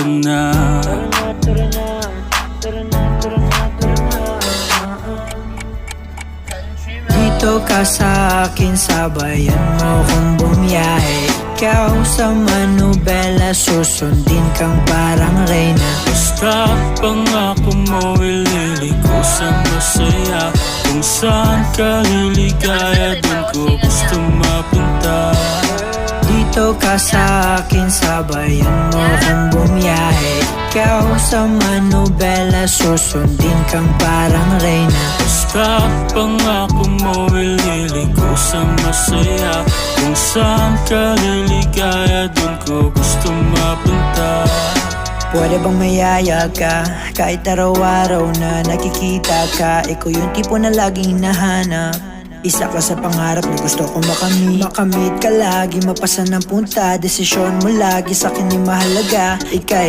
ka na. Dito ka sa akin, sabayan mo kung bumiyahe. Ikaw sa manubela, susundin kang parang reyna. Basta pangako mo, ililiko sa masaya. Kung saan ka liligaya, dun ko gusto mapunta. Dito ka sa akin, sabayan mo kung bumiyahe. Ikaw sa manubela, susundin kang parang reyna. Basta pangako mo, ililiko sa masaya. Kung saan ka liligaya, dun ko gusto mapunta. Pwede bang mayaya ka? Kahit araw-araw na nakikita ka, ikaw yung tipo na laging hinahanap. Isa ka sa pangarap na gusto kong makamit ka lagi, mapasa ng punta. Desisyon mo lagi sa akin ay mahalaga. Ika'y